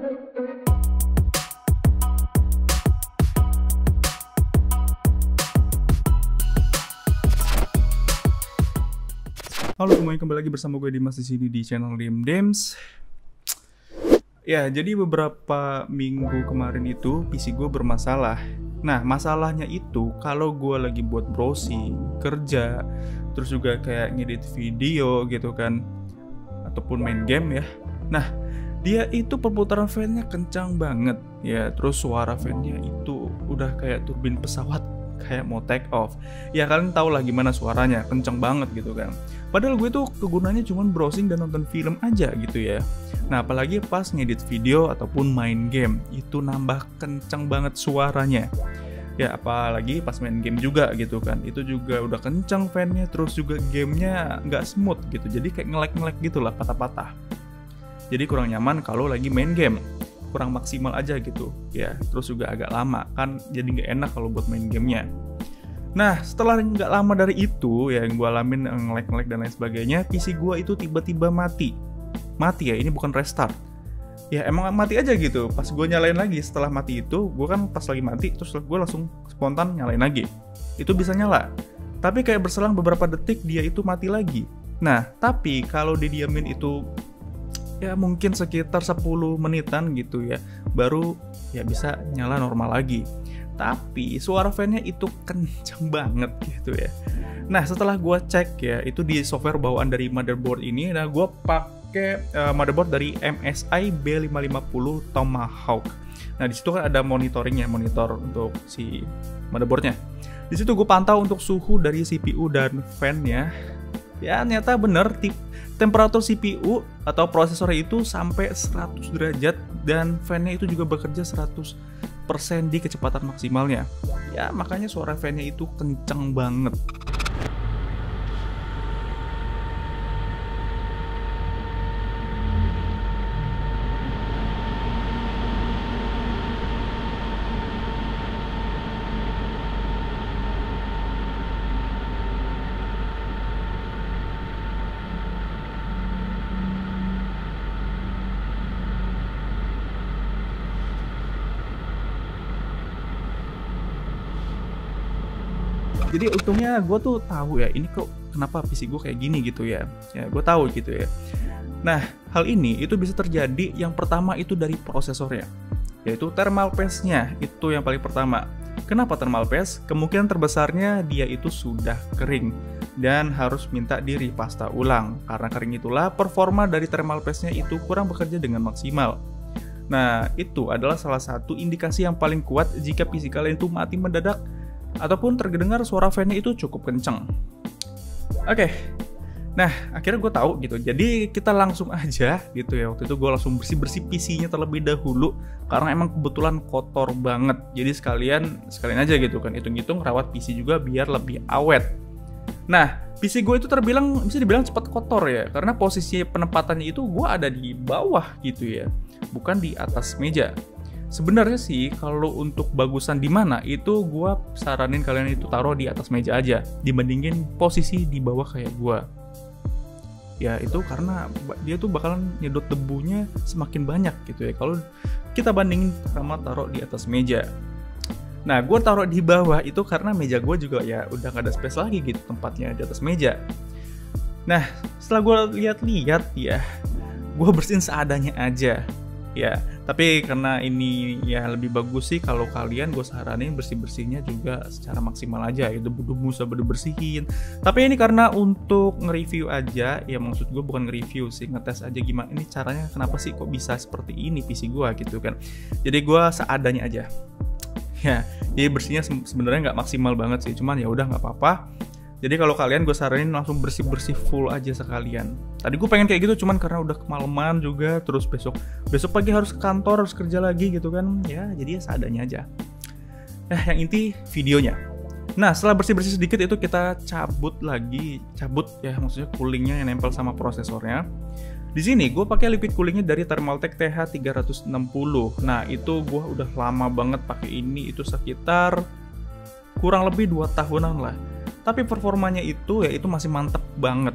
Halo semuanya, kembali lagi bersama gue Dimas di sini di channel Dims. Ya, jadi beberapa minggu kemarin itu PC gue bermasalah. Nah, masalahnya itu kalau gue lagi buat browsing, kerja, terus juga kayak ngedit video gitu kan, ataupun main game ya. Nah, dia itu perputaran fan-nya kencang banget ya, terus suara fan-nya itu udah kayak turbin pesawat, kayak mau take off. Ya kalian tau lah gimana suaranya, kenceng banget gitu kan. Padahal gue tuh kegunaannya cuma browsing dan nonton film aja gitu ya. Nah apalagi pas ngedit video ataupun main game, itu nambah kenceng banget suaranya. Ya apalagi pas main game juga gitu kan, itu juga udah kenceng fan-nya, terus juga gamenya nggak smooth gitu. Jadi kayak nge-lag gitu lah, patah-patah. Jadi kurang nyaman kalau lagi main game, kurang maksimal aja gitu ya. Terus juga agak lama kan, jadi nggak enak kalau buat main gamenya. Nah setelah nggak lama dari itu ya, yang gue alamin nge-lag dan lain sebagainya, PC gue itu tiba-tiba mati ya, ini bukan restart ya, emang mati aja gitu. Pas gue nyalain lagi setelah mati itu, gue kan pas lagi mati terus gue langsung spontan nyalain lagi, itu bisa nyala, tapi kayak berselang beberapa detik dia itu mati lagi. Nah tapi kalau didiamin itu ya mungkin sekitar 10 menitan gitu ya, baru ya bisa nyala normal lagi. Tapi suara fan-nya itu kenceng banget gitu ya. Nah setelah gue cek ya, itu di software bawaan dari motherboard ini. Nah gue pakai motherboard dari MSI B550 Tomahawk. Nah disitu kan ada monitoringnya, monitor untuk si motherboardnya. Di situ gue pantau untuk suhu dari CPU dan fan-nya. Ya ternyata bener, temperatur CPU atau prosesornya itu sampai 100 derajat dan fan-nya itu juga bekerja 100% di kecepatan maksimalnya. Ya makanya suara fan-nya itu kenceng banget. Jadi untungnya gue tuh tahu ya, ini kok kenapa PC gue kayak gini gitu ya. Ya gue tahu gitu ya. Nah hal ini itu bisa terjadi, yang pertama itu dari prosesornya, yaitu thermal paste-nya, itu yang paling pertama. Kenapa thermal paste? Kemungkinan terbesarnya dia itu sudah kering dan harus minta di repasta ulang. Karena kering itulah performa dari thermal paste-nya itu kurang bekerja dengan maksimal. Nah itu adalah salah satu indikasi yang paling kuat jika PC kalian itu mati mendadak ataupun terdengar suara fan-nya itu cukup kenceng. Oke. Nah, akhirnya gue tahu gitu. Jadi kita langsung aja gitu ya. Waktu itu gue langsung bersih-bersih PC-nya terlebih dahulu karena emang kebetulan kotor banget. Jadi sekalian aja gitu kan, hitung-hitung rawat PC juga biar lebih awet. Nah, PC gue itu bisa dibilang cepat kotor ya, karena posisi penempatannya itu gue ada di bawah gitu ya, bukan di atas meja. Sebenarnya sih kalau untuk bagusan di mana itu gue saranin kalian itu taruh di atas meja aja dibandingin posisi di bawah kayak gue. Ya itu karena dia tuh bakalan nyedot debunya semakin banyak gitu ya kalau kita bandingin sama taruh di atas meja. Nah gue taruh di bawah itu karena meja gue juga ya udah gak ada space lagi gitu tempatnya di atas meja. Nah setelah gue lihat-lihat ya, gue bersihin seadanya aja. Ya, tapi karena ini ya lebih bagus sih kalau kalian, gue saranin bersih-bersihnya juga secara maksimal aja ya, debu-debu bisa bersihin. Tapi ini karena untuk nge-review aja, ya maksud gue bukan nge-review sih, ngetes aja gimana ini caranya, kenapa sih kok bisa seperti ini PC gue gitu kan. Jadi gue seadanya aja. Ya, jadi bersihnya sebenarnya nggak maksimal banget sih, cuman ya udah nggak apa-apa. Jadi kalau kalian gue saranin langsung bersih-bersih full aja sekalian. Tadi gue pengen kayak gitu cuman karena udah kemalaman juga, terus besok pagi harus ke kantor, harus kerja lagi gitu kan. Ya jadi ya seadanya aja. Nah yang inti videonya. Nah setelah bersih-bersih sedikit itu kita cabut ya, maksudnya coolingnya yang nempel sama prosesornya. Di sini gue pakai liquid coolingnya dari Thermaltake TH360. Nah itu gue udah lama banget pakai ini, itu sekitar kurang lebih 2 tahunan lah. Tapi performanya itu ya itu masih mantep banget.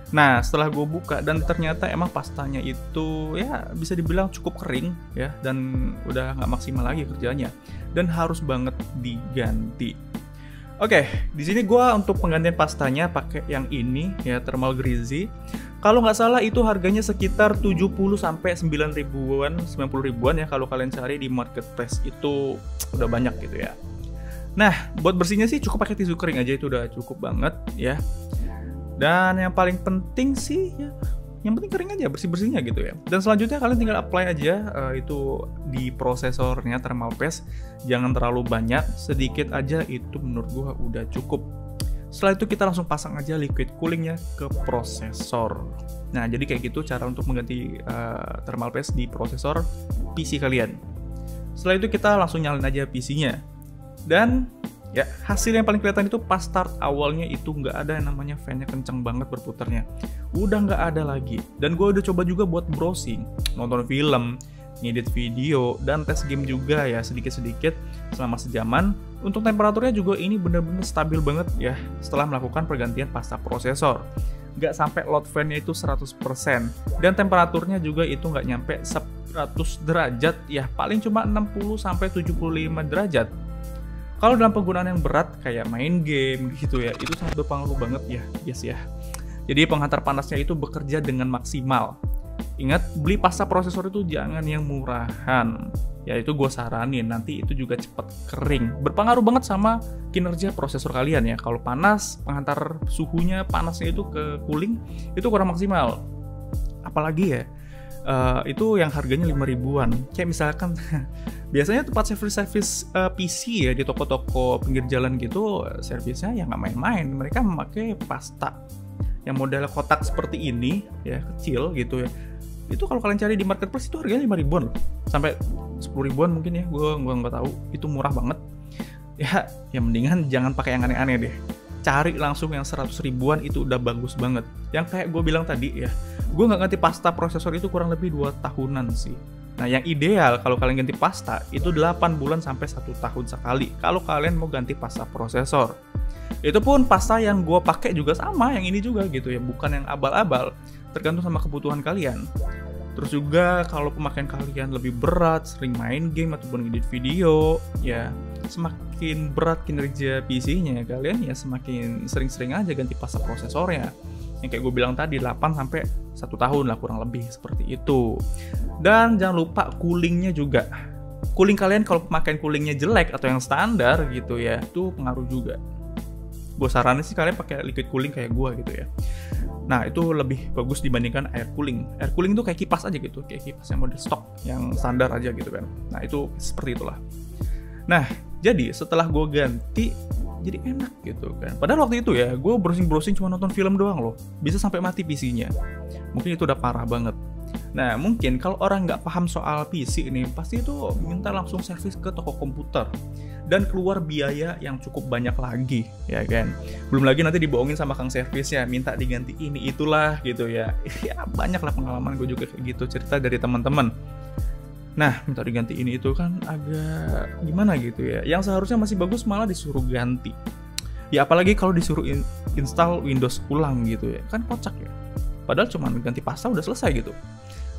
Nah, setelah gue buka dan ternyata emang pastanya itu ya bisa dibilang cukup kering ya, dan udah nggak maksimal lagi kerjanya dan harus banget diganti. Oke, di sini gue untuk penggantian pastanya pakai yang ini ya, Thermal Greasy. Kalau nggak salah itu harganya sekitar 70 sampai 9 ribuan, 90 ribuan ya kalau kalian cari di marketplace, itu udah banyak gitu ya. Nah, buat bersihnya sih cukup pakai tisu kering aja, itu udah cukup banget ya. Dan yang paling penting sih ya, yang penting kering aja, bersih-bersihnya gitu ya. Dan selanjutnya kalian tinggal apply aja itu di prosesornya thermal paste. Jangan terlalu banyak, sedikit aja itu menurut gua udah cukup. Setelah itu kita langsung pasang aja liquid coolingnya ke prosesor. Nah, jadi kayak gitu cara untuk mengganti thermal paste di prosesor PC kalian. Setelah itu kita langsung nyalain aja PC-nya. Dan ya, hasil yang paling kelihatan itu pas start awalnya itu nggak ada yang namanya fan-nya kenceng banget berputarnya. Udah nggak ada lagi. Dan gue udah coba juga buat browsing, nonton film, ngedit video, dan tes game juga ya sedikit-sedikit selama sejaman. Untuk temperaturnya juga ini bener-bener stabil banget ya setelah melakukan pergantian pasta prosesor. Nggak sampai load fan-nya itu 100%. Dan temperaturnya juga itu nggak nyampe 100 derajat ya, paling cuma 60 sampai 75 derajat. Kalau dalam penggunaan yang berat kayak main game gitu ya, itu sangat berpengaruh banget ya, guys ya. Jadi penghantar panasnya itu bekerja dengan maksimal. Ingat, beli pasta prosesor itu jangan yang murahan. Ya itu gue saranin, nanti itu juga cepat kering. Berpengaruh banget sama kinerja prosesor kalian ya. Kalau panas, penghantar suhunya, panasnya itu ke cooling, itu kurang maksimal. Apalagi ya, itu yang harganya 5 ribuan. Kayak misalkan biasanya tempat service PC ya di toko-toko pinggir jalan gitu, servisnya ya nggak main-main. Mereka memakai pasta yang model kotak seperti ini ya, kecil gitu ya. Itu kalau kalian cari di marketplace itu harganya 5 ribuan loh. Sampai 10 ribuan mungkin ya, gue nggak tahu. Itu murah banget. Ya, yang mendingan jangan pakai yang aneh-aneh deh. Cari langsung yang 100 ribuan, itu udah bagus banget. Yang kayak gue bilang tadi ya, gue nggak ganti pasta prosesor itu kurang lebih 2 tahunan sih. Nah, yang ideal kalau kalian ganti pasta itu 8 bulan sampai 1 tahun sekali kalau kalian mau ganti pasta prosesor. Itu pun pasta yang gue pakai juga sama, yang ini juga gitu ya, bukan yang abal-abal, tergantung sama kebutuhan kalian. Terus juga kalau pemakaian kalian lebih berat, sering main game ataupun edit video, ya semakin berat kinerja PC-nya kalian ya semakin sering-sering aja ganti pasta prosesornya. Yang kayak gue bilang tadi 8 sampai 1 tahun lah kurang lebih seperti itu. Dan jangan lupa coolingnya juga. Cooling kalian kalau pemakaian coolingnya jelek atau yang standar gitu ya, itu pengaruh juga. Gue saranin sih kalian pakai liquid cooling kayak gue gitu ya. Nah, itu lebih bagus dibandingkan air cooling. Air cooling itu kayak kipas aja gitu, kayak kipas yang model stok, yang standar aja gitu kan. Nah, itu seperti itulah. Nah, jadi setelah gue ganti, jadi enak gitu kan. Padahal waktu itu ya, gue browsing-browsing cuma nonton film doang loh. Bisa sampai mati PC-nya. Mungkin itu udah parah banget. Nah, mungkin kalau orang nggak paham soal PC ini, pasti itu minta langsung servis ke toko komputer. Dan keluar biaya yang cukup banyak lagi, ya kan. Belum lagi nanti dibohongin sama kang servis ya, minta diganti ini itulah gitu ya. Ya banyak lah pengalaman gue juga kayak gitu, cerita dari teman-teman. Nah, minta diganti ini itu kan agak gimana gitu ya. Yang seharusnya masih bagus malah disuruh ganti. Ya apalagi kalau disuruh install Windows ulang gitu ya, kan kocak ya. Padahal cuma ganti pasta udah selesai gitu.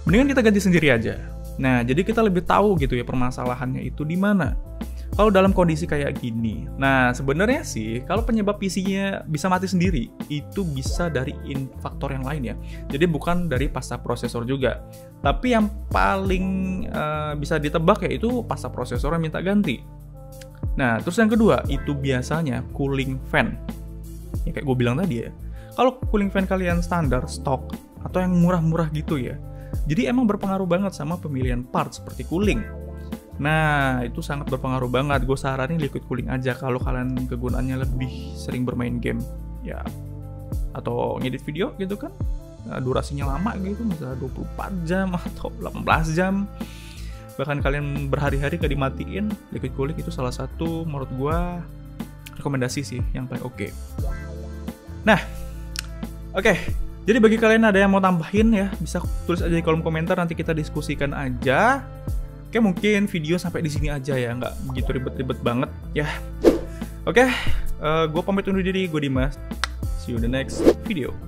Mendingan kita ganti sendiri aja. Nah, jadi kita lebih tahu gitu ya permasalahannya itu di mana. Kalau dalam kondisi kayak gini, nah sebenarnya sih kalau penyebab PC-nya bisa mati sendiri, itu bisa dari faktor yang lain ya. Jadi bukan dari pasta prosesor juga. Tapi yang paling bisa ditebak ya itu pasta prosesor yang minta ganti. Nah, terus yang kedua, itu biasanya cooling fan. Ya kayak gue bilang tadi ya. Kalau cooling fan kalian standar, stok, atau yang murah-murah gitu ya. Jadi emang berpengaruh banget sama pemilihan part seperti cooling. Nah, itu sangat berpengaruh banget. Gue saranin liquid cooling aja kalau kalian kegunaannya lebih sering bermain game. Ya, atau ngedit video gitu kan. Nah, durasinya lama gitu, misalnya 24 jam atau 18 jam. Bahkan kalian berhari-hari gak dimatiin, liquid cooling itu salah satu menurut gue rekomendasi sih yang paling oke. Nah, oke. Jadi bagi kalian ada yang mau tambahin ya, bisa tulis aja di kolom komentar, nanti kita diskusikan aja. Oke, mungkin video sampai di sini aja ya, nggak begitu ribet-ribet banget ya. Oke, gue pamit undur diri, gue Dimas. See you in the next video.